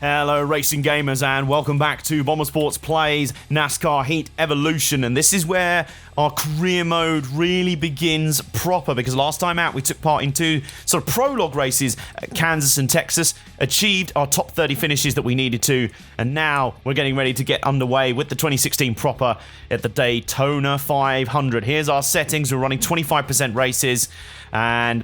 Hello racing gamers and welcome back to BombersportsPlays NASCAR Heat Evolution, and this is where our career mode really begins proper, because last time out we took part in two sort of prologue races at Kansas and Texas, achieved our top 30 finishes that we needed to, and now we're getting ready to get underway with the 2016 proper at the Daytona 500. Here's our settings. We're running 25% races, and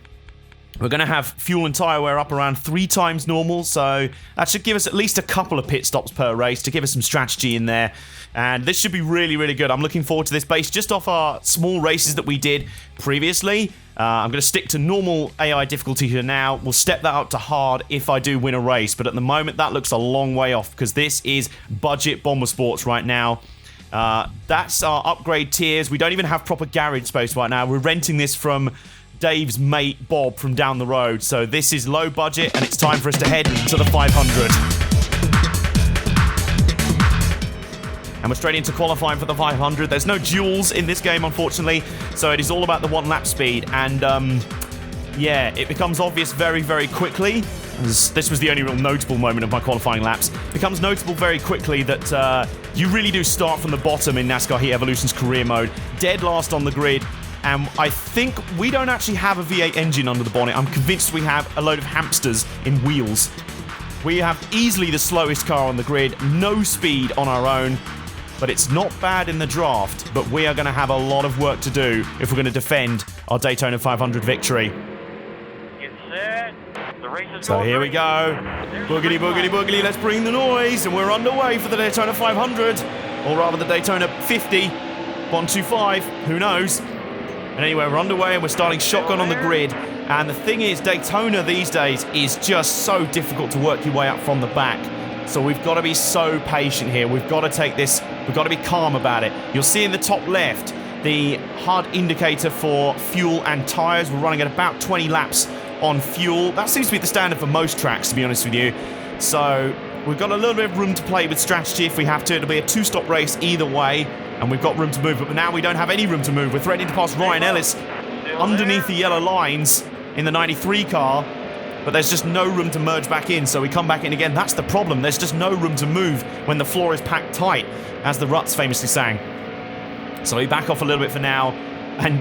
we're going to have fuel and tyre wear up around 3 times normal, so that should give us at least a couple of pit stops per race to give us some strategy in there. And this should be really, really good. I'm looking forward to this based just off our small races that we did previously. I'm going to stick to normal AI difficulty here now. We'll step that up to hard if I do win a race, but at the moment that looks a long way off because this is budget Bomber Sports right now. That's our upgrade tiers. We don't even have proper garage space right now. We're renting this from Dave's mate Bob from down the road. So this is low budget and it's time for us to head to the 500. And we're straight into qualifying for the 500. There's no duels in this game, unfortunately, so it is all about the 1 lap speed. And yeah, it becomes obvious very, very quickly. This was the only real notable moment of my qualifying laps. It becomes notable very quickly that you really do start from the bottom in NASCAR Heat Evolution's career mode. Dead last on the grid. And I think we don't actually have a V8 engine under the bonnet. I'm convinced we have a load of hamsters in wheels. We have easily the slowest car on the grid, no speed on our own, but it's not bad in the draft. But we are going to have a lot of work to do if we're going to defend our Daytona 500 victory. Get set. The race is So going here we go. Boogity, boogity, boogity. Let's bring the noise. And we're underway for the Daytona 500. Or rather the Daytona 50. 125. Who knows? And anyway, we're underway and we're starting shotgun on the grid. And the thing is, Daytona these days is just so difficult to work your way up from the back. So we've got to be so patient here. We've got to take this, we've got to be calm about it. You'll see in the top left, the HUD indicator for fuel and tyres. We're running at about 20 laps on fuel. That seems to be the standard for most tracks, to be honest with you. So we've got a little bit of room to play with strategy if we have to. It'll be a 2-stop race either way. And we've got room to move, but now we don't have any room to move. We're threatening to pass Ryan Ellis underneath the yellow lines in the 93 car, but there's just no room to merge back in, so we come back in again. That's the problem. There's just no room to move when the floor is packed tight, as the Ruts famously sang. So we back off a little bit for now, and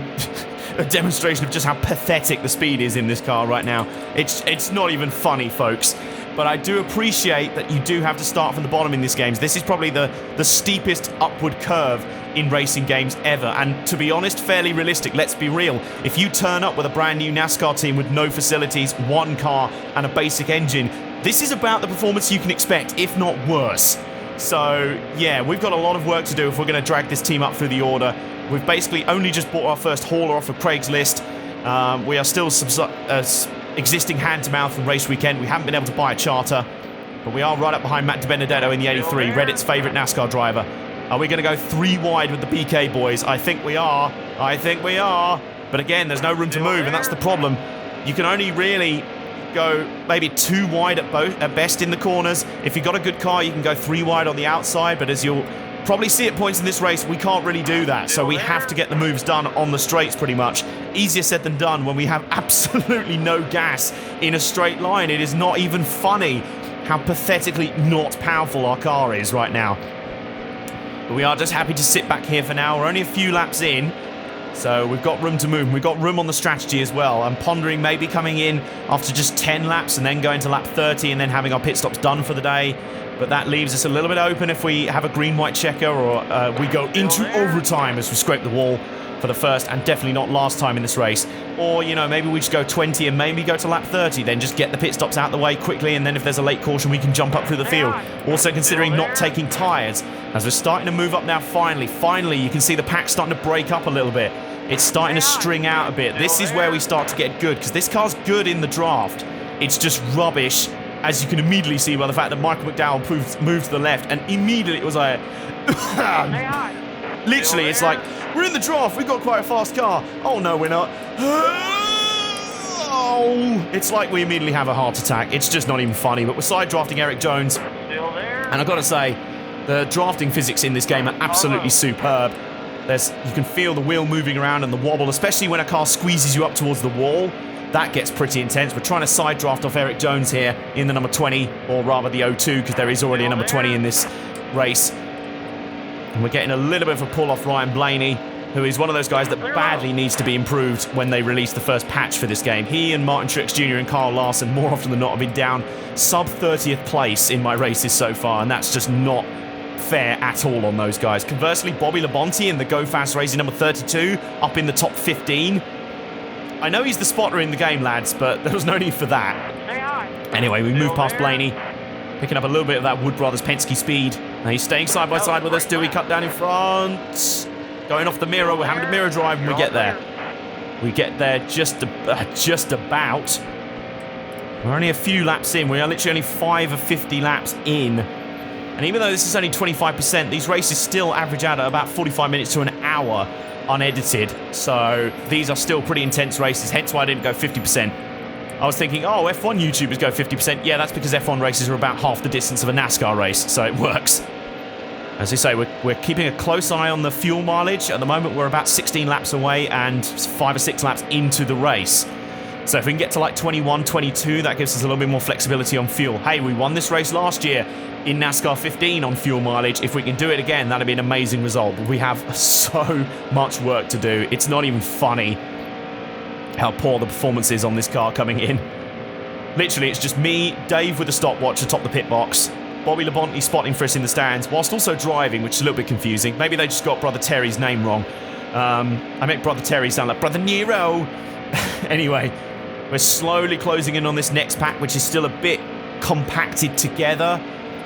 a demonstration of just how pathetic the speed is in this car right now. It's not even funny, folks. But I do appreciate that you do have to start from the bottom in these games. This is probably the steepest upward curve in racing games ever. And to be honest, fairly realistic. Let's be real. If you turn up with a brand new NASCAR team with no facilities, 1 car, and a basic engine, this is about the performance you can expect, if not worse. So, yeah, we've got a lot of work to do if we're going to drag this team up through the order. We've basically only just bought our first hauler off of Craigslist. We are still existing hand-to-mouth from race weekend. We haven't been able to buy a charter, but we are right up behind Matt DiBenedetto in the 83, Reddit's favourite NASCAR driver. Are we going to go 3 wide with the PK boys? I think we are. I think we are. But again, there's no room to move, and that's the problem. You can only really go maybe 2 wide at best in the corners. If you've got a good car, you can go 3 wide on the outside, but as you'll probably see at points in this race, we can't really do that. So we have to get the moves done on the straights pretty much. Easier said than done when we have absolutely no gas in a straight line. It is not even funny how pathetically not powerful our car is right now. But we are just happy to sit back here for now. We're only a few laps in, so we've got room to move. We've got room on the strategy as well. I'm pondering maybe coming in after just 10 laps and then going to lap 30 and then having our pit stops done for the day. But that leaves us a little bit open if we have a green-white checker or we go into overtime as we scrape the wall for the first and definitely not last time in this race. Or, you know, maybe we just go 20 and maybe go to lap 30, then just get the pit stops out the way quickly, and then if there's a late caution, we can jump up through the field. Also considering not taking tyres. As we're starting to move up now, finally, you can see the pack starting to break up a little bit. It's starting to string out a bit. This is where we start to get good, because this car's good in the draft. It's just rubbish, as you can immediately see by the fact that Michael McDowell moved to the left, and immediately it was like... Literally, it's like, we're in the draft, we've got quite a fast car. Oh, no, we're not. Oh, it's like we immediately have a heart attack. It's just not even funny, but we're side drafting Eric Jones. Still there. And I've got to say, the drafting physics in this game are absolutely superb. You can feel the wheel moving around and the wobble, especially when a car squeezes you up towards the wall. that gets pretty intense. We're trying to side draft off Eric Jones here in the number 20, or rather the 02, because there is already a number 20 in this race. And we're getting a little bit of a pull off Ryan Blaney, who is one of those guys that badly needs to be improved when they release the first patch for this game. He and Martin Truex Jr. and Kyle Larson, more often than not, have been down sub 30th place in my races so far, and that's just not fair at all on those guys. Conversely, Bobby Labonte in the Go Fast Racing number 32, up in the top 15. I know he's the spotter in the game, lads, but there was no need for that. Anyway, we move past Blaney, picking up a little bit of that Wood Brothers Penske speed. Now he's staying side by side with us. Do we cut down in front? Going off the mirror. We're having a mirror drive and we get there. We get there just about. We're only a few laps in. We are literally only 5 of 50 laps in. And even though this is only 25%, these races still average out at about 45 minutes to an hour unedited. So these are still pretty intense races, hence why I didn't go 50%. I was thinking, oh, F1 YouTubers go 50%. Yeah, that's because F1 races are about half the distance of a NASCAR race, so it works. As I say, we're keeping a close eye on the fuel mileage. At the moment, we're about 16 laps away and 5 or 6 laps into the race. So if we can get to like 21, 22, that gives us a little bit more flexibility on fuel. Hey, we won this race last year in NASCAR 15 on fuel mileage. If we can do it again, that'd be an amazing result. But we have so much work to do. It's not even funny how poor the performance is on this car coming in. Literally, it's just me, Dave with a stopwatch atop the pit box, Bobby Labonte spotting for us in the stands, whilst also driving, which is a little bit confusing. Maybe they just got Brother Terry's name wrong. I make Brother Terry sound like Brother Nero. Anyway, we're slowly closing in on this next pack, which is still a bit compacted together.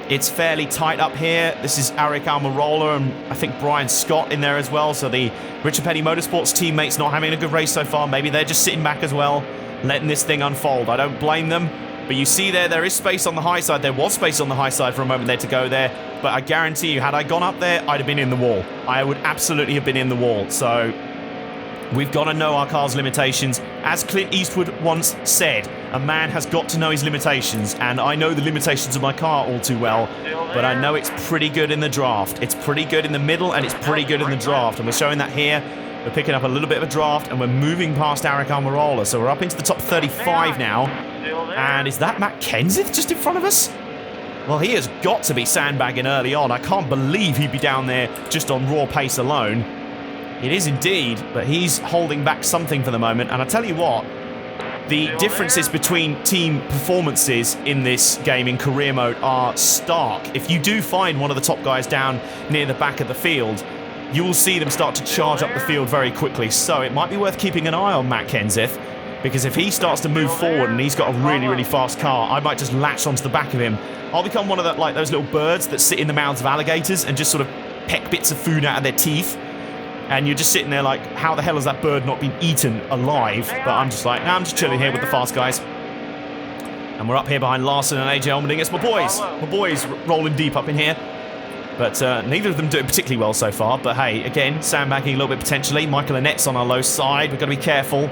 It's fairly tight up here. This is Aric Almirola and I think Brian Scott in there as well. So the Richard Petty Motorsports teammates not having a good race so far. Maybe they're just sitting back as well, letting this thing unfold. I don't blame them. But you see there is space on the high side. There was space on the high side for a moment there to go there. But I guarantee you, had I gone up there, I'd have been in the wall. I would absolutely have been in the wall. So we've got to know our car's limitations. As Clint Eastwood once said, a man has got to know his limitations. And I know the limitations of my car all too well. But I know it's pretty good in the draft. It's pretty good in the middle and it's pretty good in the draft. And we're showing that here. We're picking up a little bit of a draft and we're moving past Aric Almirola. So we're up into the top 35 now. And is that Matt Kenseth just in front of us? Well, he has got to be sandbagging early on. I can't believe he'd be down there just on raw pace alone. It is indeed, but he's holding back something for the moment. And I tell you what, the differences between team performances in this game in career mode are stark. If you do find one of the top guys down near the back of the field, you will see them start to charge up the field very quickly. So it might be worth keeping an eye on Matt Kenseth, because if he starts to move forward and he's got a really, really fast car, I might just latch onto the back of him. I'll become one of the, like those little birds that sit in the mouths of alligators and just sort of peck bits of food out of their teeth. And you're just sitting there like, how the hell has that bird not been eaten alive? But I'm just like, nah, I'm just chilling here with the fast guys. And we're up here behind Larson and AJ Allmendinger. It's my boys rolling deep up in here. But neither of them doing particularly well so far. But hey, again, sandbagging a little bit potentially. Michael Annette's on our low side. We've got to be careful.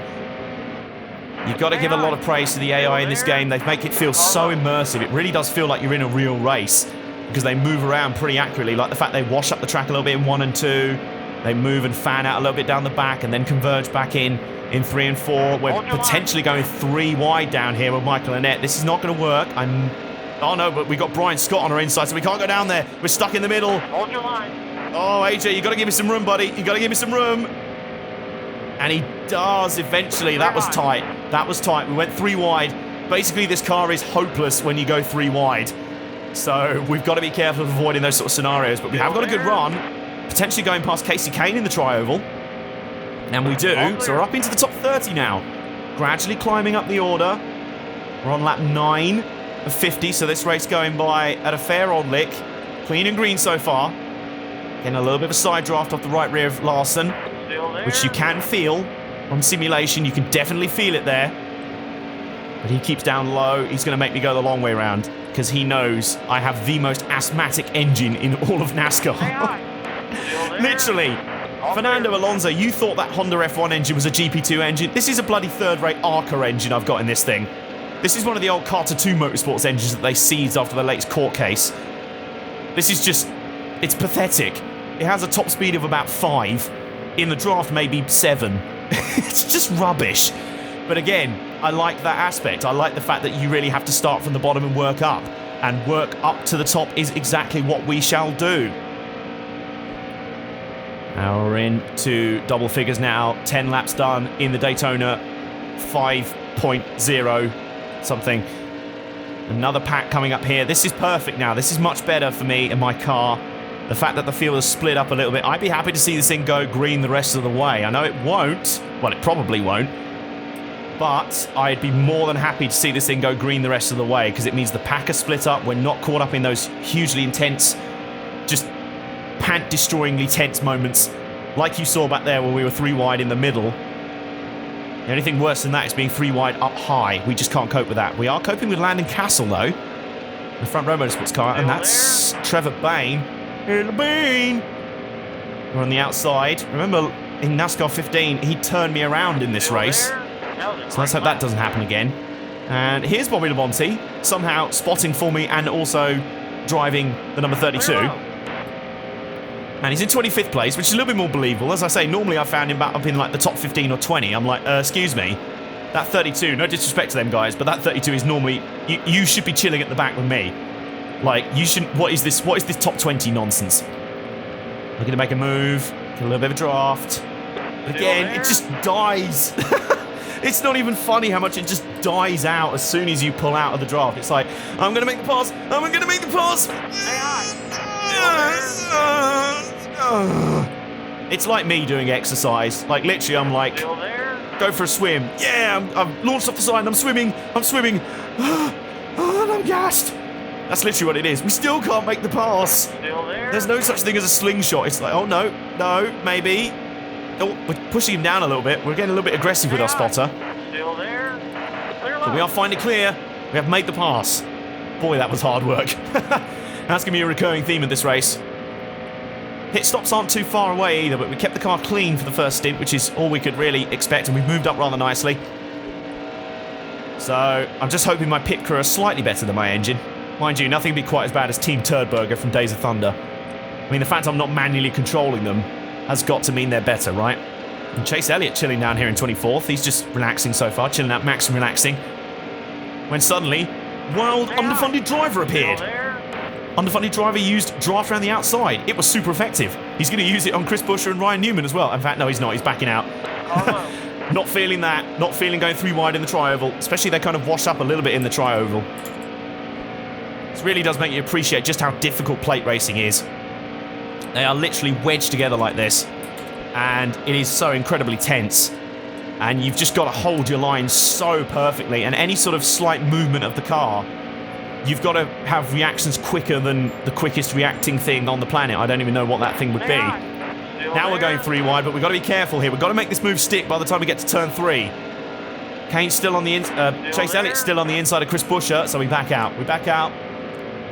You've got to give a lot of praise to the AI in this game. They make it feel so immersive. It really does feel like you're in a real race because they move around pretty accurately. Like the fact they wash up the track a little bit in 1 and 2. They move and fan out a little bit down the back and then converge back in 3 and 4. We're potentially going 3 wide down here with Michael Annette. This is not going to work. Oh no, but we got Brian Scott on our inside, so we can't go down there. We're stuck in the middle. Hold your line. Oh, AJ, you got to give me some room, buddy. You got to give me some room. And he does eventually. That was tight. That was tight. We went 3 wide. Basically, this car is hopeless when you go 3 wide. So we've got to be careful of avoiding those sort of scenarios. But we have got a good run. Potentially going past Casey Kane in the tri-oval. And we do. So we're up into the top 30 now. Gradually climbing up the order. We're on lap 9 of 50. So this race going by at a fair old lick. Clean and green so far. Getting a little bit of a side draft off the right rear of Larson, which you can feel on simulation. You can definitely feel it there. But he keeps down low. He's going to make me go the long way around because he knows I have the most asthmatic engine in all of NASCAR. Literally. Fernando Alonso, you thought that Honda F1 engine was a GP2 engine. This is a bloody third-rate ARCA engine I've got in this thing. This is one of the old Carter 2 Motorsports engines that they seized after the latest court case. This is just... it's pathetic. It has a top speed of about 5. In the draft, maybe 7. It's just rubbish. But again, I like that aspect. I like the fact that you really have to start from the bottom and work up. And work up to the top is exactly what we shall do. Now we're into double figures now. 10 laps done in the Daytona 5.0 something. Another pack coming up here. This is perfect now. This is much better for me and my car. The fact that the field is split up a little bit. I'd be happy to see this thing go green the rest of the way. I know it won't. Well, it probably won't. But I'd be more than happy to see this thing go green the rest of the way because it means the pack are split up. We're not caught up in those hugely intense, just pant-destroyingly tense moments like you saw back there when we were 3 wide in the middle. The only thing worse than that is being 3 wide up high. We just can't cope with that. We are coping with Landon Castle, though. The front row motorsports car, and that's Trevor Bain. We're on the outside. Remember, in NASCAR 15, he turned me around in this race. So let's hope that doesn't happen again. And here's Bobby Labonte, somehow spotting for me and also driving the number 32. And he's in 25th place, which is a little bit more believable. As I say, normally I found him back up in like the top 15 or 20. I'm like, excuse me, that 32, no disrespect to them guys, but that 32 is normally, you should be chilling at the back with me. Like, you shouldn't, what is this top 20 nonsense? Looking to make a move, get a little bit of a draft. But again, it just dies. It's not even funny how much it just dies out as soon as you pull out of the draft. It's like, I'm going to make the pass. I'm going to make the pass. It's like me doing exercise. Like, literally, I'm like, go for a swim. Yeah, I'm launched off the side and I'm swimming. And I'm gassed. That's literally what it is. We still can't make the pass. There's no such thing as a slingshot. It's like, oh, no, maybe. Oh, we're pushing him down a little bit. We're getting a little bit aggressive with our spotter. Still there. But we are finally clear. We have made the pass. Boy, that was hard work. That's going to be a recurring theme of this race. Pit stops aren't too far away either, but we kept the car clean for the first stint, which is all we could really expect, and we've moved up rather nicely. So I'm just hoping my pit crew are slightly better than my engine. Mind you, nothing will be quite as bad as Team Turdberger from Days of Thunder. I mean, the fact I'm not manually controlling them has got to mean they're better, right? And Chase Elliott chilling down here in 24th. He's just relaxing so far, chilling out, Max and relaxing. When suddenly, wild underfunded driver appeared. Underfunded driver used draft around the outside. It was super effective. He's going to use it on Chris Buescher and Ryan Newman as well. In fact, no, he's not. He's backing out. Not feeling that. Not feeling going 3 wide in the tri-oval. Especially they kind of wash up a little bit in the tri-oval. This really does make you appreciate just how difficult plate racing is. They are literally wedged together like this, and it is so incredibly tense, and you've just got to hold your line so perfectly, and any sort of slight movement of the car, you've got to have reactions quicker than the quickest reacting thing on the planet. I don't even know what that thing would be. Now we're going 3 wide, but we've got to be careful here. We've got to make this move stick by the time we get to turn 3. Kane's still on the Chase Elliott's still on the inside of Chris Buescher, so we back out. We back out,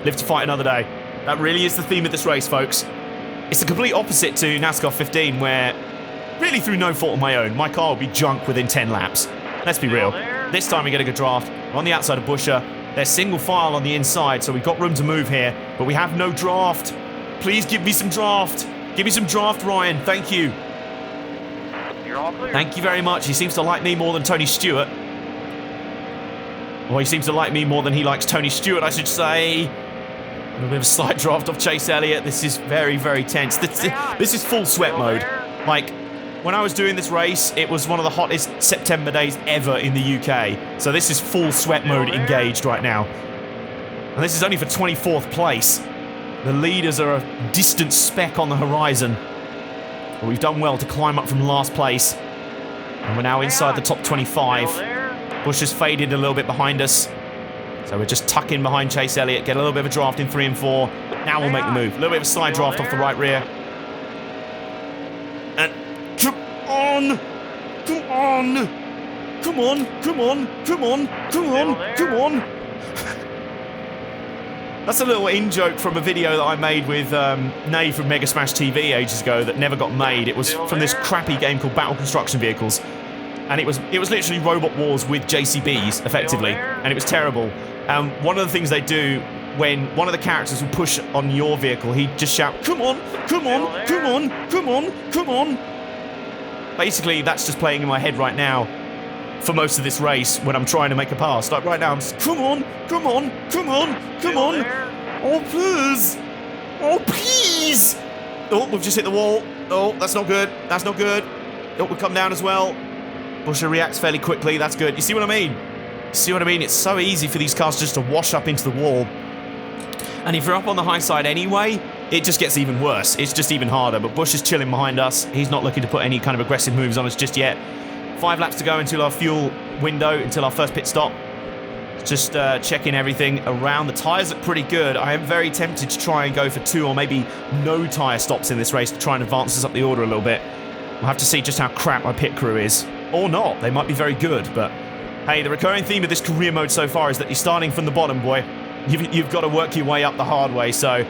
live to fight another day. That really is the theme of this race, folks. It's the complete opposite to NASCAR 15, where, really through no fault of my own, my car will be junk within 10 laps. Let's be real. This time we get a good draft. We're on the outside of Buescher. They're single file on the inside, so we've got room to move here, but we have no draft. Please give me some draft. Give me some draft, Ryan. Thank you. You're all clear. Thank you very much. He seems to like me more than Tony Stewart. Or he seems to like me more than he likes Tony Stewart, I should say. A little bit of a slight draft off Chase Elliott. This is very, very tense. This is full sweat mode. Like, when I was doing this race, it was one of the hottest September days ever in the UK. So this is full sweat mode engaged right now. And this is only for 24th place. The leaders are a distant speck on the horizon. But we've done well to climb up from last place. And we're now inside the top 25. Bush has faded a little bit behind us. So we're just tucking behind Chase Elliott, get a little bit of a draft in 3 and 4. Now we'll make the move. A little bit of a side draft off the right rear. And come on! Come on! Come on! Come on! Come on! Come on! Come on! That's a little in-joke from a video that I made with Nay from Mega Smash TV ages ago that never got made. It was from this crappy game called Battle Construction Vehicles. And it was literally Robot Wars with JCBs, effectively. And it was terrible. One of the things they do when one of the characters will push on your vehicle, he'd just shout, come on, come on, come on, come on, come on. Basically, that's just playing in my head right now. for most of this race when I'm trying to make a pass. Like right now, I'm just, come on. Oh, please. Oh, please. Oh, we've just hit the wall. Oh, that's not good. Oh, we've come down as well. Buescher reacts fairly quickly. That's good. You see what I mean? It's so easy for these cars just to wash up into the wall. And if you're up on the high side anyway, it just gets even worse. It's just even harder. But Busch is chilling behind us. He's not looking to put any kind of aggressive moves on us just yet. 5 laps to go until our fuel window, until our first pit stop. Just checking everything around. The tyres look pretty good. I am very tempted to try and go for 2 or maybe no tyre stops in this race to try and advance us up the order a little bit. We'll have to see just how crap my pit crew is. Or not. They might be very good, but hey, the recurring theme of this career mode so far is that you're starting from the bottom, boy. You've got to work your way up the hard way, so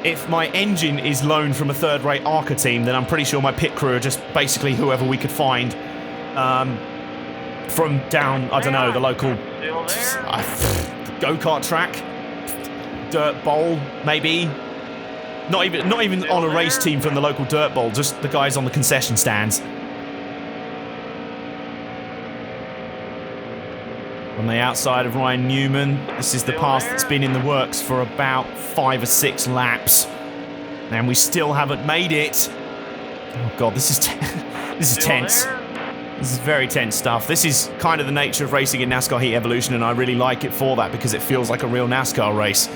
if my engine is loaned from a third-rate ARCA team, then I'm pretty sure my pit crew are just basically whoever we could find from down, I don't know, the local go-kart track, dirt bowl, maybe. Not even on a race team from the local dirt bowl, just the guys on the concession stands. On the outside of Ryan Newman, this is the pass that's been in the works for about 5 or 6 laps, and we still haven't made it. Oh god, this is tense. This is very tense stuff. This is kind of the nature of racing in NASCAR Heat Evolution, and I really like it for that because it feels like a real NASCAR race.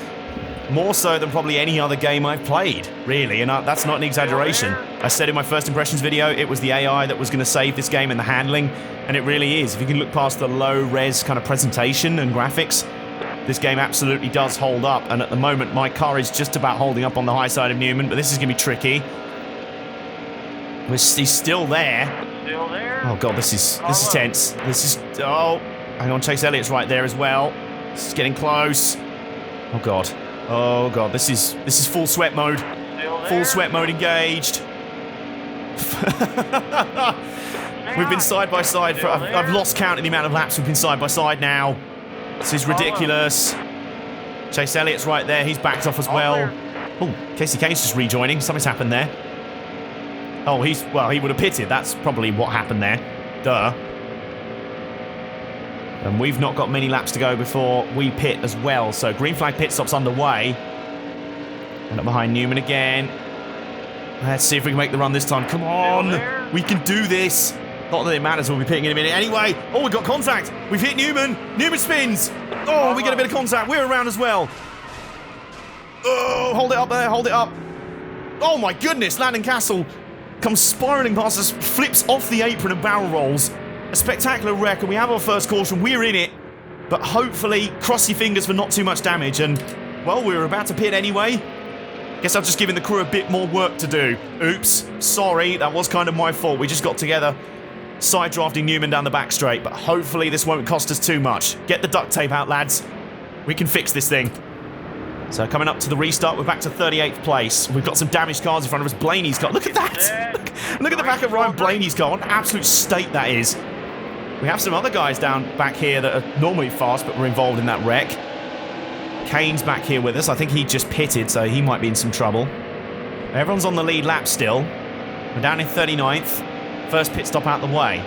More so than probably any other game I've played, really, and that's not an exaggeration. I said in my first impressions video, it was the AI that was going to save this game and the handling, and it really is. If you can look past the low-res kind of presentation and graphics, this game absolutely does hold up, and at the moment, my car is just about holding up on the high side of Newman, but this is going to be tricky. He's still there. Oh god, this is tense. Oh, hang on, Chase Elliott's right there as well. This is getting close. Oh god, this is full sweat mode. Full sweat mode engaged. We've been side by side for I've lost count of the amount of laps we've been side by side now. This is ridiculous. Chase Elliott's right there, he's backed off as well. Oh, Casey Kane's just rejoining. Something's happened there. Oh, he would have pitted. That's probably what happened there. Duh. And we've not got many laps to go before we pit as well. So green flag pit stop's underway. And up behind Newman again. Let's see if we can make the run this time. Come on. We can do this. Not that it matters, we'll be pitting in a minute. Anyway, oh, we've got contact. We've hit Newman. Newman spins. Oh, we get a bit of contact. We're around as well. Oh, hold it up there. Hold it up. Oh, my goodness. Landon Castle comes spiraling past us, flips off the apron and barrel rolls. A spectacular wreck, and we have our first caution. We're in it, but hopefully, cross your fingers for not too much damage. And, well, we were about to pit anyway. Guess I've just given the crew a bit more work to do. Oops, sorry, that was kind of my fault. We just got together, side drafting Newman down the back straight, but hopefully this won't cost us too much. Get the duct tape out, lads. We can fix this thing. So coming up to the restart, we're back to 38th place. We've got some damaged cars in front of us. Blaney's car. Look at that! Look at the back of Ryan Blaney's car. What an absolute state that is. We have some other guys down back here that are normally fast, but were involved in that wreck. Kane's back here with us. I think he just pitted, so he might be in some trouble. Everyone's on the lead lap still. We're down in 39th. First pit stop out the way.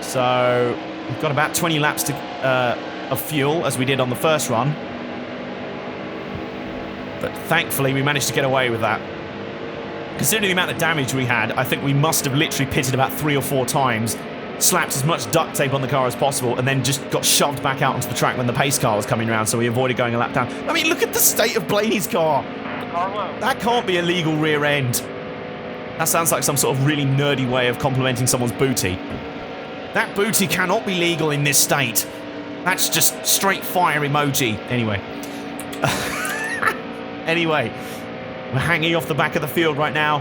So we've got about 20 laps of fuel, as we did on the first run. But thankfully, we managed to get away with that. Considering the amount of damage we had, I think we must have literally pitted about 3 or 4 times, slapped as much duct tape on the car as possible, and then just got shoved back out onto the track when the pace car was coming around, so we avoided going a lap down. I mean, look at the state of Blaney's car. That can't be a legal rear end. That sounds like some sort of really nerdy way of complimenting someone's booty. That booty cannot be legal in this state. That's just straight fire emoji. Anyway, we're hanging off the back of the field right now.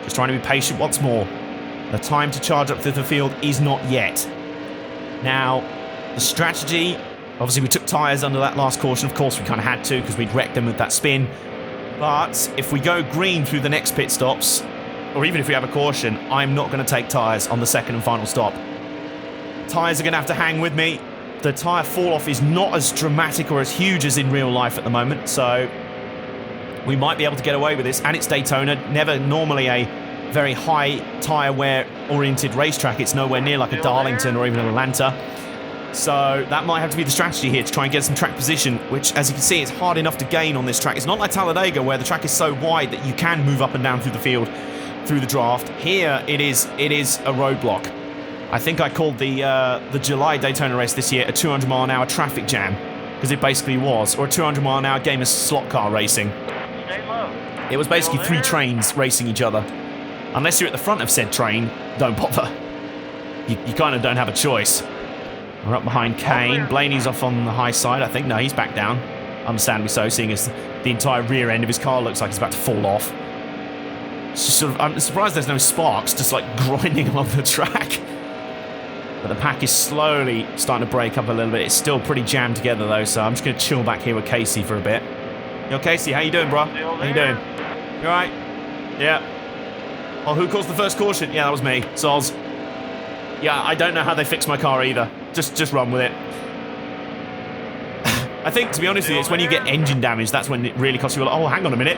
Just trying to be patient once more. The time to charge up through the field is not yet. Now, the strategy, obviously we took tyres under that last caution. Of course we kind of had to because we'd wrecked them with that spin. But if we go green through the next pit stops, or even if we have a caution, I'm not going to take tyres on the second and final stop. Tyres are going to have to hang with me. The tyre fall-off is not as dramatic or as huge as in real life at the moment, so we might be able to get away with this. And it's Daytona, never normally a very high tyre wear oriented racetrack. It's nowhere near like a Darlington or even an Atlanta. So that might have to be the strategy here to try and get some track position, which, as you can see, is hard enough to gain on this track. It's not like Talladega, where the track is so wide that you can move up and down through the field, through the draft. Here, it is a roadblock. I think I called the July Daytona race this year a 200-mile-an-hour traffic jam, because it basically was, or a 200-mile-an-hour game of slot car racing. Stay low. It was basically 3 trains racing each other. Unless you're at the front of said train, don't bother. You kind of don't have a choice. We're up behind Kane. Blaney's off on the high side, I think. No, he's back down. Understandably so, seeing as the entire rear end of his car looks like it's about to fall off. It's just sort of, I'm surprised there's no sparks just like grinding along the track. But the pack is slowly starting to break up a little bit. It's still pretty jammed together though, so I'm just going to chill back here with Casey for a bit. Yo, Casey, how you doing, bro? How you doing? You alright? Yeah. Oh, who caused the first caution? Yeah, that was me. Soz. Yeah, I don't know how they fixed my car either. Just run with it. I think, to be honest with you, it's when you get engine damage, that's when it really costs you a lot. Oh, hang on a minute.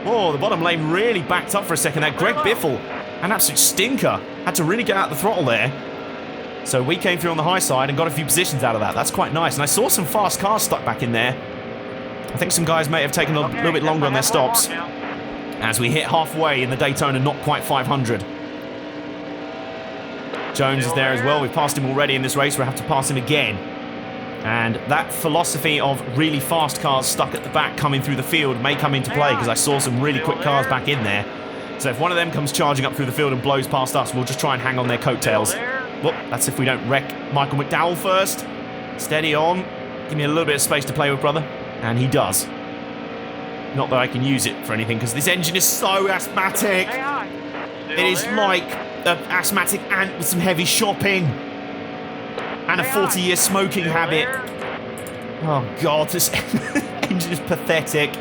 Whoa, the bottom lane really backed up for a second there. Greg Biffle, an absolute stinker. Had to really get out the throttle there. So we came through on the high side and got a few positions out of that. That's quite nice. And I saw some fast cars stuck back in there. I think some guys may have taken a little bit longer on their stops. As we hit halfway in the Daytona, not quite 500. Jones is there as well. We've passed him already in this race. We'll have to pass him again. And that philosophy of really fast cars stuck at the back coming through the field may come into play, because I saw some really quick cars back in there. So if one of them comes charging up through the field and blows past us, we'll just try and hang on their coattails. Well, that's if we don't wreck Michael McDowell first. Steady on. Give me a little bit of space to play with, brother. And he does. Not that I can use it for anything, because this engine is so asthmatic. It is like an asthmatic ant with some heavy shopping. And a 40-year smoking habit. Oh, God, this engine is pathetic.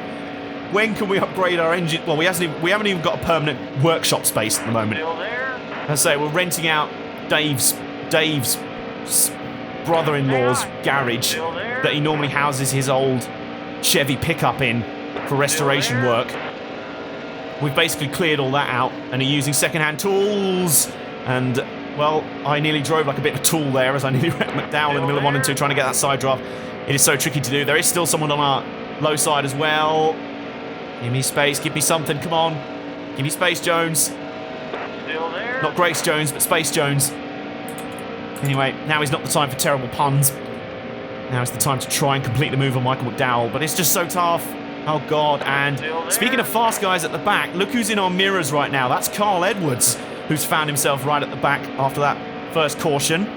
When can we upgrade our engine? Well, we haven't even got a permanent workshop space at the moment. I say we're renting out Dave's brother-in-law's garage that he normally houses his old Chevy pickup in for restoration work. We've basically cleared all that out and are using second-hand tools. And, well, I nearly drove like a bit of a tool there as I nearly wrecked McDowell in the middle of 1 and 2 trying to get that side draft. It is so tricky to do. There is still someone on our low side as well. Give me space. Give me something. Come on. Give me space, Jones. Still there. Not Grace Jones, but Space Jones. Anyway, now is not the time for terrible puns. Now is the time to try and complete the move on Michael McDowell, but it's just so tough. Oh, God. And speaking of fast guys at the back, look who's in our mirrors right now. That's Carl Edwards, who's found himself right at the back after that first caution.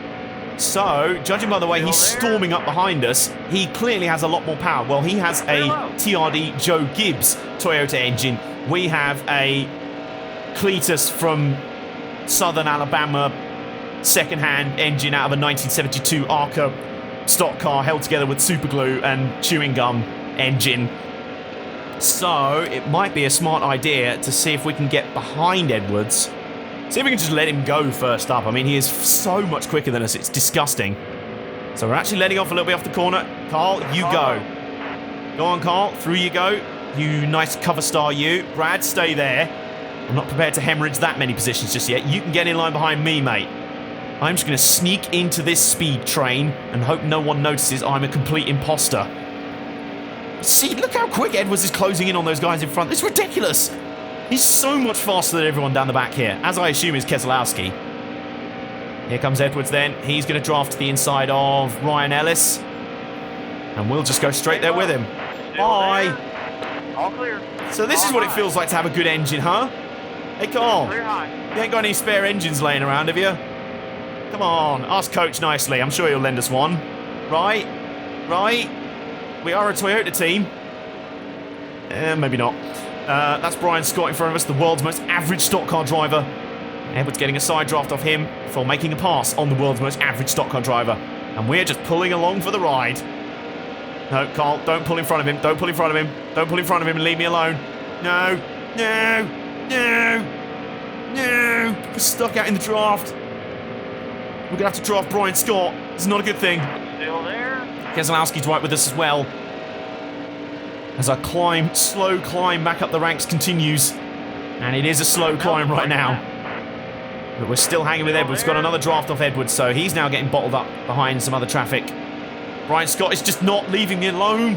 So, judging by the way he's storming up behind us, he clearly has a lot more power. Well, he has a TRD Joe Gibbs Toyota engine. We have a Cletus from Southern Alabama second-hand engine out of a 1972 Arca stock car held together with super glue and chewing gum engine. So, it might be a smart idea to see if we can get behind Edwards. See if we can just let him go first up. I mean, he is so much quicker than us. It's disgusting. So we're actually letting off a little bit off the corner. Carl, you go. Go on, Carl. Through you go. You nice cover star, you. Brad, stay there. I'm not prepared to hemorrhage that many positions just yet. You can get in line behind me, mate. I'm just going to sneak into this speed train and hope no one notices I'm a complete imposter. See, look how quick Edwards is closing in on those guys in front. It's ridiculous. He's so much faster than everyone down the back here, as I assume is Keselowski. Here comes Edwards then. He's going to draft to the inside of Ryan Ellis. And we'll just go straight there with him. Bye. All clear. So this is what it feels like to have a good engine, huh? Hey, Carl. Clear high. You ain't got any spare engines laying around, have you? Come on, ask Coach nicely. I'm sure he'll lend us one. Right? Right? We are a Toyota team. Maybe not. That's Brian Scott in front of us, the world's most average stock car driver. Edwards getting a side draft off him for making a pass on the world's most average stock car driver. And we're just pulling along for the ride. No, Carl, don't pull in front of him. Don't pull in front of him. Don't pull in front of him and leave me alone. No. No. No. No. We're stuck out in the draft. We're going to have to draft Brian Scott. It's not a good thing. Still there. Keselowski's right with us as well. As our slow climb back up the ranks continues. And it is a slow climb right now. But we're still hanging with Edwards. Got another draft off Edwards, so he's now getting bottled up behind some other traffic. Brian Scott is just not leaving me alone.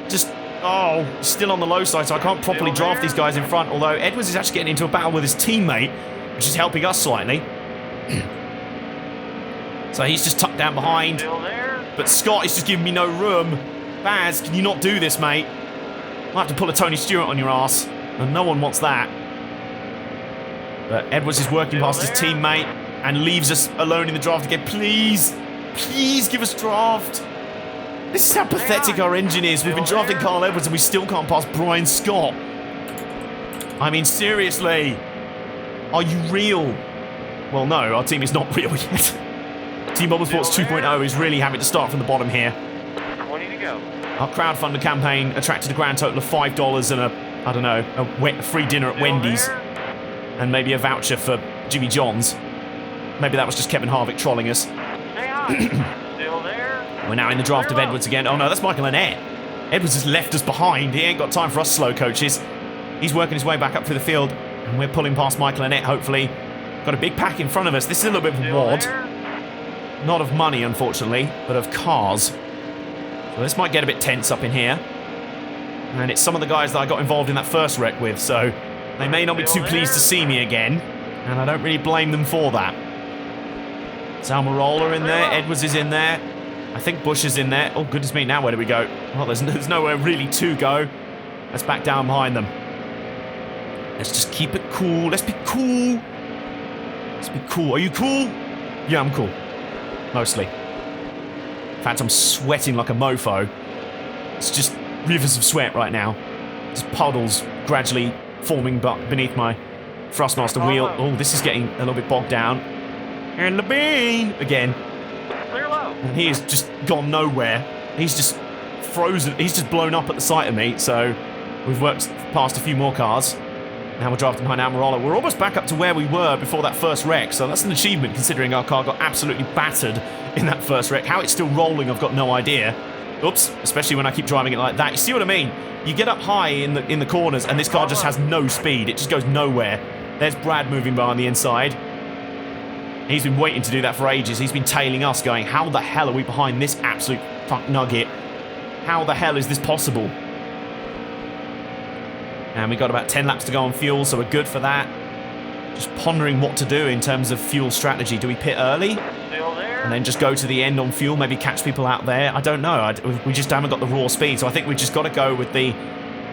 Just, oh, still on the low side, so I can't properly draft these guys in front. Although Edwards is actually getting into a battle with his teammate, which is helping us slightly. So he's just tucked down behind. But Scott is just giving me no room. Baz, can you not do this, mate? I'll have to pull a Tony Stewart on your ass. And no one wants that. But Edwards is working past his teammate and leaves us alone in the draft again. Please, please give us draft. This is how pathetic our engine is. We've been drafting Carl Edwards and we still can't pass Brian Scott. I mean, seriously. Are you real? Well, no, our team is not real yet. Team Bombersports 2.0 is really having to start from the bottom here. 20 to go. Our crowdfunder campaign attracted a grand total of $5 and a free dinner at Wendy's. And maybe a voucher for Jimmy John's. Maybe that was just Kevin Harvick trolling us. Still there. We're now in the draft of Edwards again. Oh no, that's Michael Annette. Edwards has left us behind. He ain't got time for us slow coaches. He's working his way back up through the field. And we're pulling past Michael Annette, hopefully. Got a big pack in front of us. This is a little bit of a wad. Not of money, unfortunately, but of cars. So this might get a bit tense up in here. And it's some of the guys that I got involved in that first wreck with, so they may not be too pleased to see me again. And I don't really blame them for that. Almirola in there. Edwards is in there. I think Bush is in there. Oh, goodness me, now where do we go? Well, there's nowhere really to go. Let's back down behind them. Let's just keep it cool. Let's be cool. Let's be cool. Are you cool? Yeah, I'm cool. Mostly. In fact, I'm sweating like a mofo. It's just rivers of sweat right now. Just puddles gradually forming beneath my Thrustmaster wheel. Oh, this is getting a little bit bogged down. And the bean again. Clear low. And he has just gone nowhere. He's just frozen. He's just blown up at the sight of me. So we've worked past a few more cars. Now we're drafting behind Almirola. We're almost back up to where we were before that first wreck. So that's an achievement considering our car got absolutely battered in that first wreck. How it's still rolling, I've got no idea. Oops, especially when I keep driving it like that. You see what I mean? You get up high in the corners and this car just has no speed. It just goes nowhere. There's Brad moving by on the inside. He's been waiting to do that for ages. He's been tailing us going, how the hell are we behind this absolute fuck nugget? How the hell is this possible? And we got about 10 laps to go on fuel, so we're good for that. Just pondering what to do in terms of fuel strategy. Do we pit early? Still there. And then just go to the end on fuel, maybe catch people out there? I don't know. We just haven't got the raw speed, so I think we've just got to go with the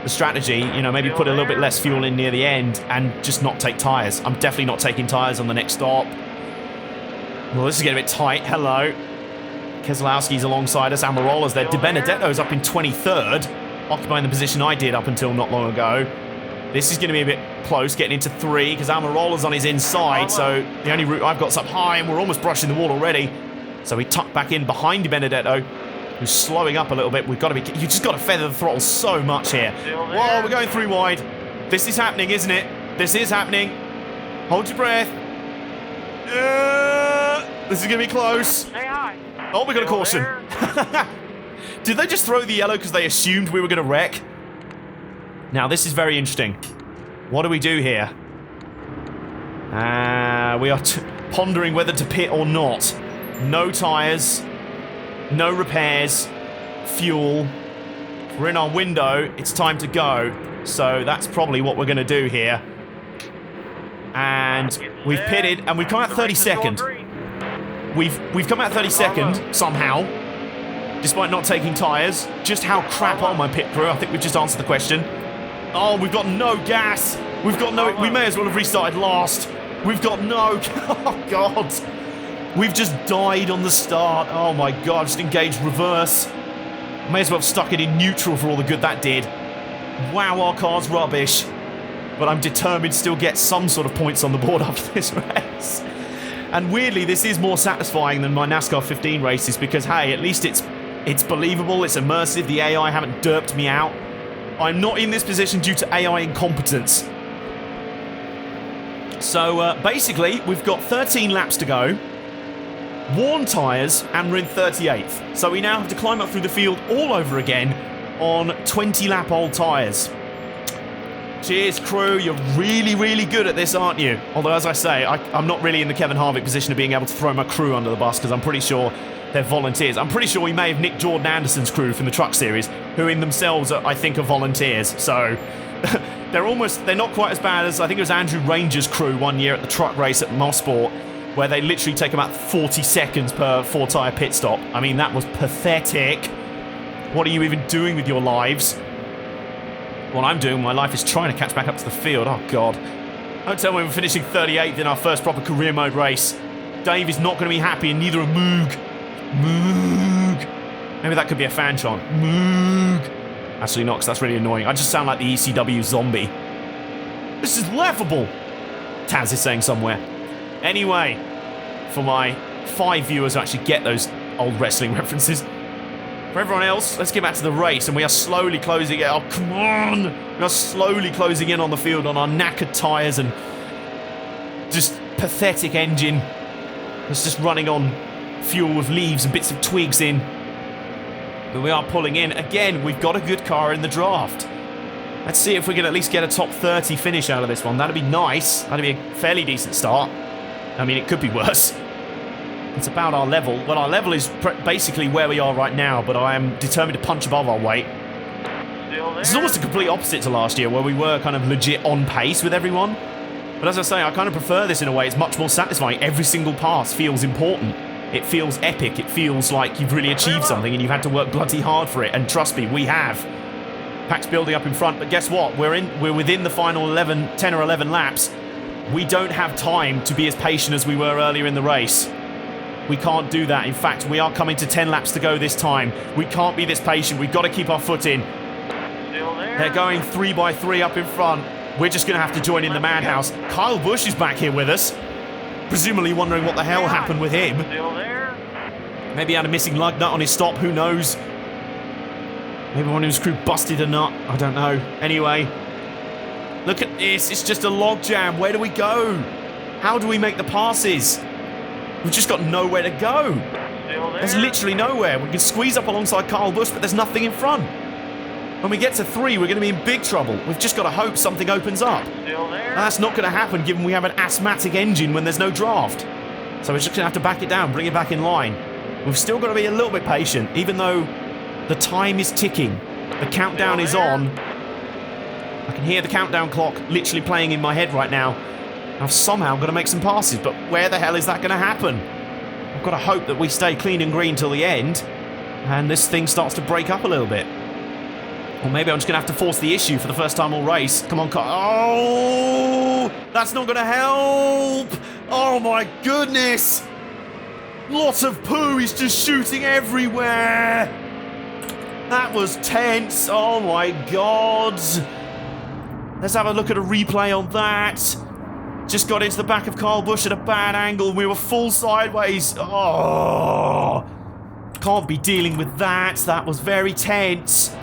strategy. You know, maybe put a little bit less fuel in near the end and just not take tyres. I'm definitely not taking tyres on the next stop. Well, this is getting a bit tight. Hello. Keselowski's alongside us. Almirola's there. De Benedetto's up in 23rd, occupying the position I did up until not long ago. This is going to be a bit close, getting into 3, because Almirola's on his inside, so the only route I've got's up high, and we're almost brushing the wall already. So we tuck back in behind De Benedetto, who's slowing up a little bit. We've got to be... You just got to feather the throttle so much here. Whoa, we're going 3 wide. This is happening, isn't it? This is happening. Hold your breath. This is going to be close. Stay high. Oh, we got a caution. Did they just throw the yellow because they assumed we were going to wreck? Now, this is very interesting. What do we do here? We are pondering whether to pit or not. No tyres. No repairs. Fuel. We're in our window. It's time to go. So that's probably what we're going to do here. And we've pitted, and we've come out 32nd. We've come out 32nd, somehow. Despite not taking tyres. Just how crap are my pit crew? I think we've just answered the question. Oh, we've got no gas. We've got no... We may as well have restarted last. We've got no... Oh, God. We've just died on the start. Oh, my God. Just engaged reverse. May as well have stuck it in neutral for all the good that did. Wow, our car's rubbish. But I'm determined to still get some sort of points on the board after this race. And weirdly, this is more satisfying than my NASCAR 15 races because, hey, at least it's believable, it's immersive, the AI haven't derped me out. I'm not in this position due to AI incompetence. So, basically, we've got 13 laps to go, worn tyres, and we're in 38th. So we now have to climb up through the field all over again on 20-lap-old tyres. Cheers, crew. You're really, really good at this, aren't you? Although, as I say, I'm not really in the Kevin Harvick position of being able to throw my crew under the bus because I'm pretty sure they're volunteers. I'm pretty sure we may have nicked Jordan Anderson's crew from the truck series, who in themselves, I think, are volunteers. So they're not quite as bad as, I think it was Andrew Ranger's crew one year at the truck race at Mosport, where they literally take about 40 seconds per 4-tyre pit stop. I mean, that was pathetic. What are you even doing with your lives? What I'm doing with my life is trying to catch back up to the field. Oh, God. Don't tell me we're finishing 38th in our first proper career mode race. Dave is not going to be happy, and neither are Moog. Moog. Maybe that could be a fan chant. Moog. Actually not, because that's really annoying. I just sound like the ECW zombie. This is laughable. Taz is saying somewhere. Anyway, for my 5 viewers who actually get those old wrestling references, for everyone else, let's get back to the race, and we are slowly closing in. Oh, come on! We are slowly closing in on the field on our knackered tyres and just pathetic engine. It's just running on fuel with leaves and bits of twigs in. But we are pulling in. Again, we've got a good car in the draft. Let's see if we can at least get a top 30 finish out of this one. That'd be nice. That'd be a fairly decent start. I mean, it could be worse. It's about our level. Well, our level is basically where we are right now, but I am determined to punch above our weight. This is almost a complete opposite to last year, where we were kind of legit on pace with everyone. But as I say, I kind of prefer this in a way. It's much more satisfying. Every single pass feels important. It feels epic. It feels like you've really achieved something and you've had to work bloody hard for it. And trust me, we have. Pack's building up in front, but guess what? We're within the final 10 or 11 laps. We don't have time to be as patient as we were earlier in the race. We can't do that. In fact, we are coming to 10 laps to go this time. We can't be this patient. We've got to keep our foot in. Still there. They're going 3 by 3 up in front. We're just going to have to join in the madhouse. Kyle Busch is back here with us, presumably wondering what the hell happened with him. Still there. Maybe he had a missing lug nut on his stop. Who knows? Maybe one of his crew busted a nut. I don't know. Anyway, look at this. It's just a log jam. Where do we go? How do we make the passes? We've just got nowhere to go. Still there. There's literally nowhere. We can squeeze up alongside Kyle Busch, but there's nothing in front. When we get to 3, we're going to be in big trouble. We've just got to hope something opens up. Still there. And that's not going to happen given we have an asthmatic engine when there's no draft. So we're just going to have to back it down, bring it back in line. We've still got to be a little bit patient, even though the time is ticking. The countdown is on. I can hear the countdown clock literally playing in my head right now. I've somehow got to make some passes, but where the hell is that going to happen? I've got to hope that we stay clean and green till the end, and this thing starts to break up a little bit. Or maybe I'm just going to have to force the issue for the first time all race. Come on, oh! That's not going to help! Oh my goodness! Lots of poo is just shooting everywhere! That was tense, oh my god! Let's have a look at a replay on that. Just got into the back of Kyle Busch at a bad angle. We were full sideways. Oh, can't be dealing with that. That was very tense.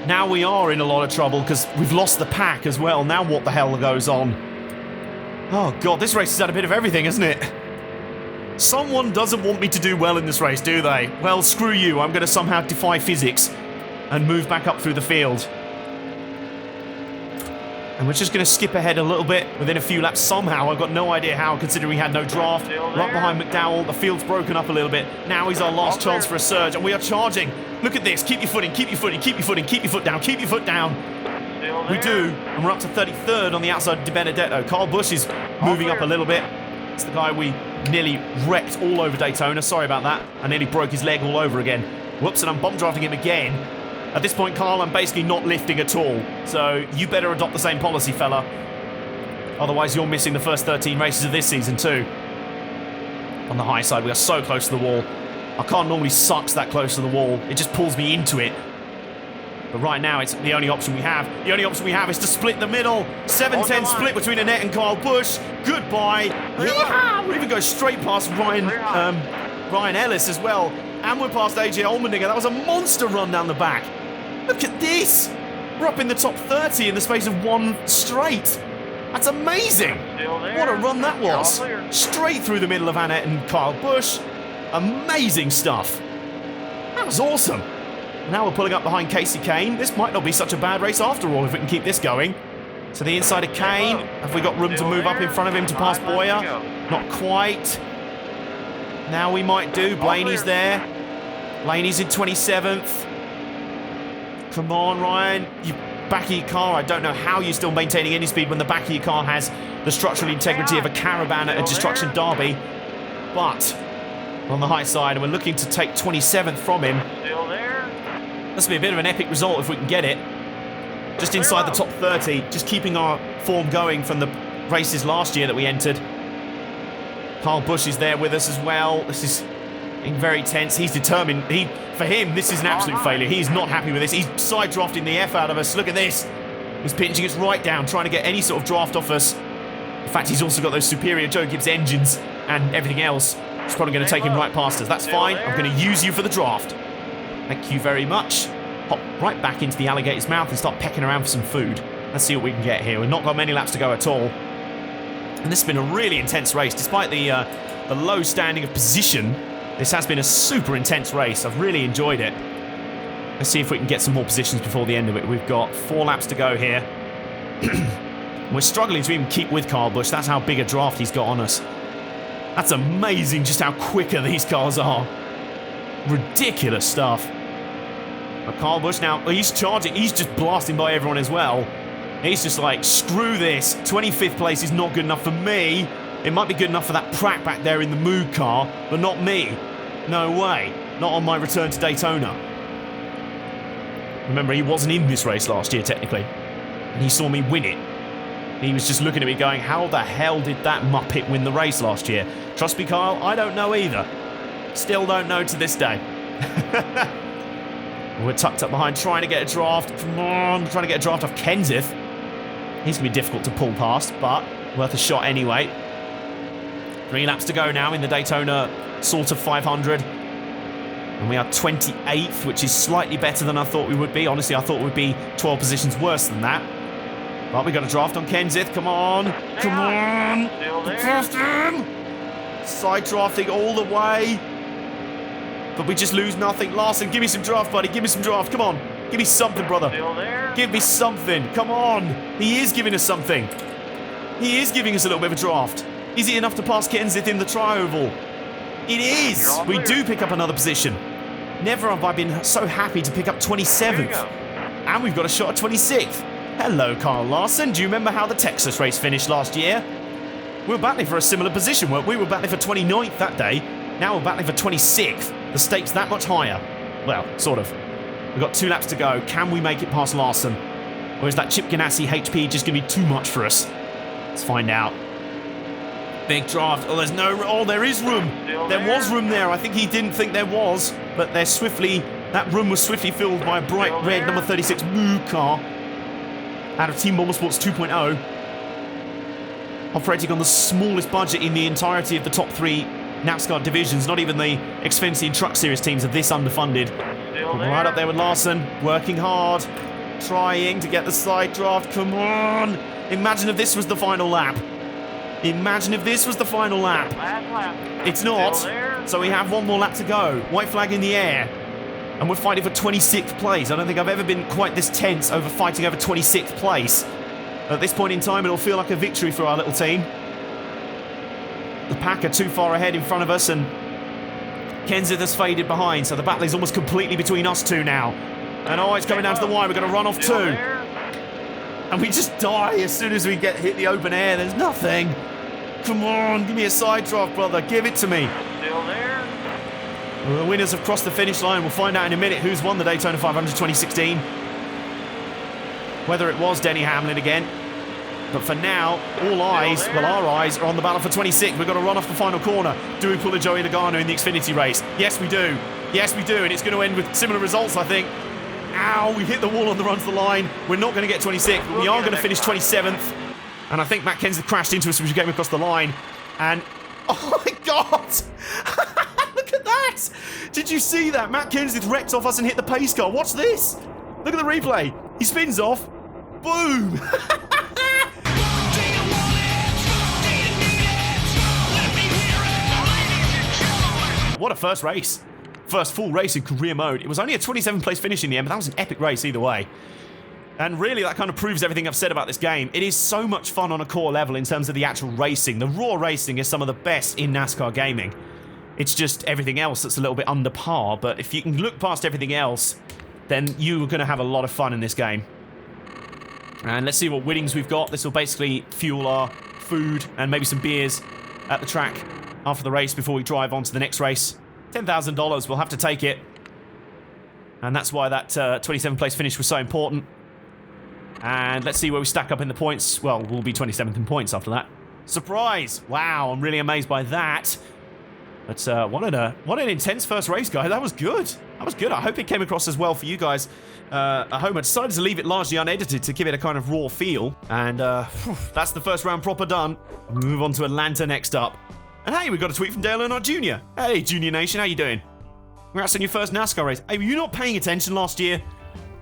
Now we are in a lot of trouble because we've lost the pack as well. Now what the hell goes on? Oh god, this race has had a bit of everything, hasn't it? Someone doesn't want me to do well in this race, do they? Well, screw you. I'm going to somehow defy physics and move back up through the field. And we're just going to skip ahead a little bit within a few laps somehow. I've got no idea how, considering we had no draft. Right behind McDowell, the field's broken up a little bit. Now is our last chance for a surge, and we are charging. Look at this. Keep your footing, keep your footing, keep your footing, keep your foot down, keep your foot down. We do, and we're up to 33rd on the outside of Di Benedetto. Kyle Busch is moving up a little bit. It's the guy we nearly wrecked all over Daytona. Sorry about that. I nearly broke his leg all over again. Whoops, and I'm bomb drafting him again. At this point, Carl, I'm basically not lifting at all. So you better adopt the same policy, fella. Otherwise, you're missing the first 13 races of this season too. On the high side, we are so close to the wall. Our car normally sucks that close to the wall. It just pulls me into it. But right now, it's the only option we have. The only option we have is to split the middle. 7-10 split between Annette and Kyle Busch. Goodbye. We even go straight past Ryan Ellis as well. And we're past AJ Allmendinger. That was a monster run down the back. Look at this. We're up in the top 30 in the space of one straight. That's amazing. What a run that was. Straight through the middle of Annette and Kyle Busch. Amazing stuff. That was awesome. Now we're pulling up behind Casey Kane. This might not be such a bad race after all if we can keep this going. To the inside of Kane. Have we got room to move up in front of him to pass Boyer? Not quite. Now we might do. Blaney's there. Blaney's in 27th. Come on, Ryan. You back of your car. I don't know how you're still maintaining any speed when the back of your car has the structural integrity of a Caravan at a Destruction Derby. But on the high side, and we're looking to take 27th from him. Still there. This will be a bit of an epic result if we can get it. Just inside the top 30, just keeping our form going from the races last year that we entered. Kyle Busch is there with us as well. This is being very tense. He's determined. For him, this is an absolute failure. He's not happy with this. He's side drafting the F out of us. Look at this. He's pinching us right down, trying to get any sort of draft off us. In fact, he's also got those superior Joe Gibbs engines and everything else. He's probably going to take him right past us. That's fine. I'm going to use you for the draft. Thank you very much. Hop right back into the alligator's mouth and start pecking around for some food. Let's see what we can get here. We've not got many laps to go at all. And this has been a really intense race. Despite the low standing of position, this has been a super intense race. I've really enjoyed it. Let's see if we can get some more positions before the end of it. We've got 4 laps to go here. We're struggling to even keep with Kyle Busch. That's how big a draft he's got on us. That's amazing just how quicker these cars are. Ridiculous stuff. But Kyle Busch now, he's charging. He's just blasting by everyone as well. He's just like, screw this. 25th place is not good enough for me. It might be good enough for that Pratt back there in the Moog car, but not me. No way. Not on my return to Daytona. Remember, he wasn't in this race last year, technically. And he saw me win it. He was just looking at me going, how the hell did that Muppet win the race last year? Trust me, Kyle, I don't know either. Still don't know to this day. We're tucked up behind, trying to get a draft. Come on, trying to get a draft off Kenseth. He's going to be difficult to pull past, but worth a shot anyway. 3 laps to go now in the Daytona sort of 500. And we are 28th, which is slightly better than I thought we would be. Honestly, I thought we'd be 12 positions worse than that. But we got a draft on Kenseth. Come on. Come on. Draft him. Side drafting all the way. But we just lose nothing. Larson, give me some draft, buddy. Give me some draft. Come on. Give me something, brother. Give me something. Come on. He is giving us something. He is giving us a little bit of a draft. Is it enough to pass Kenseth in the tri-oval? It is. We do pick up another position. Never have I been so happy to pick up 27th. And we've got a shot at 26th. Hello, Kyle Larson. Do you remember how the Texas race finished last year? We were battling for a similar position, weren't we? We were battling for 29th that day. Now we're battling for 26th. The stakes that much higher. Well, sort of. We've got 2 laps to go. Can we make it past Larson? Or is that Chip Ganassi HP just going to be too much for us? Let's find out. Big draft. Oh, there's no... Oh, there is room. There was room there. I think he didn't think there was. But they're swiftly... That room was swiftly filled by a bright red number 36 Moog car. Out of Team Bombersports 2.0. Operating on the smallest budget in the entirety of the top 3 NASCAR divisions. Not even the Xfinity and Truck Series teams are this underfunded. Right up there with Larson. Working hard. Trying to get the side draft. Come on. Imagine if this was the final lap. Imagine if this was the final lap. It's not. So we have 1 more lap to go. White flag in the air. And we're fighting for 26th place. I don't think I've ever been quite this tense over fighting over 26th place. At this point in time, it'll feel like a victory for our little team. The pack are too far ahead in front of us, and Kenseth has faded behind, so the battle is almost completely between us two now. And oh, it's coming down to the wire. We're going to run off 2. And we just die as soon as we hit the open air. There's nothing. Come on, give me a side draft, brother. Give it to me. Still there. Well, the winners have crossed the finish line. We'll find out in a minute who's won the Daytona 500 2016. Whether it was Denny Hamlin again. But for now, all eyes, well, our eyes are on the battle for 26. We've got to run off the final corner. Do we pull a Joey Logano in the Xfinity race? Yes, we do. Yes, we do. And it's going to end with similar results, I think. Ow, we hit the wall on the run to the line. We're not going to get 26th, but we are going to finish 27th. And I think Matt Kenseth crashed into us as we came across the line. And, oh my God! Look at that! Did you see that? Matt Kenseth wrecked off us and hit the pace car. Watch this! Look at the replay. He spins off. Boom! What a first race. First full race in career mode. It was only a 27th place finish in the end, but that was an epic race either way. And really, that kind of proves everything I've said about this game. It is so much fun on a core level in terms of the actual racing. The raw racing is some of the best in NASCAR gaming. It's just everything else that's a little bit under par, but if you can look past everything else, then you're going to have a lot of fun in this game. And let's see what winnings we've got. This will basically fuel our food and maybe some beers at the track after the race before we drive on to the next race. $10,000, we'll have to take it. And that's why that 27th place finish was so important. And let's see where we stack up in the points. Well, we'll be 27th in points after that. Surprise! Wow, I'm really amazed by that. But what an intense first race, guys. That was good. That was good. I hope it came across as well for you guys at home. I decided to leave it largely unedited to give it a kind of raw feel. And that's the first round proper done. We'll move on to Atlanta next up. And hey, we got a tweet from Dale Earnhardt Jr. Hey, Junior Nation, how you doing? Congrats on your first NASCAR race. Hey, were you not paying attention last year?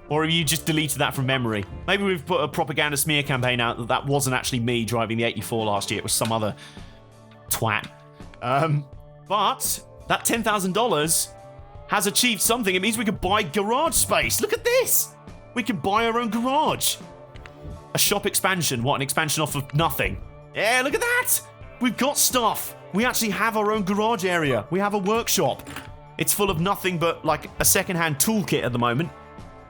Or have you just deleted that from memory? Maybe we've put a propaganda smear campaign out that wasn't actually me driving the 84 last year. It was some other twat. But that $10,000 has achieved something. It means we could buy garage space. Look at this. We can buy our own garage. A shop expansion. What, an expansion off of nothing? Yeah, look at that. We've got stuff. We actually have our own garage area. We have a workshop. It's full of nothing but like a secondhand toolkit at the moment.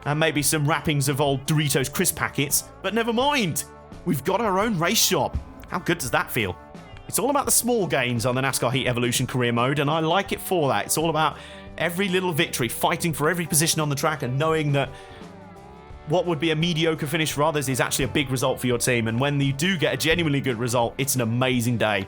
And maybe some wrappings of old Doritos crisp packets. But never mind. We've got our own race shop. How good does that feel? It's all about the small gains on the NASCAR Heat Evolution career mode, and I like it for that. It's all about every little victory, fighting for every position on the track, and knowing that what would be a mediocre finish for others is actually a big result for your team. And when you do get a genuinely good result, it's an amazing day.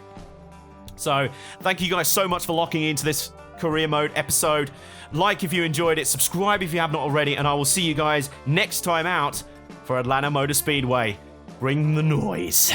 So, thank you guys so much for locking into this career mode episode. Like if you enjoyed it, subscribe if you have not already, and I will see you guys next time out for Atlanta Motor Speedway. Bring the noise.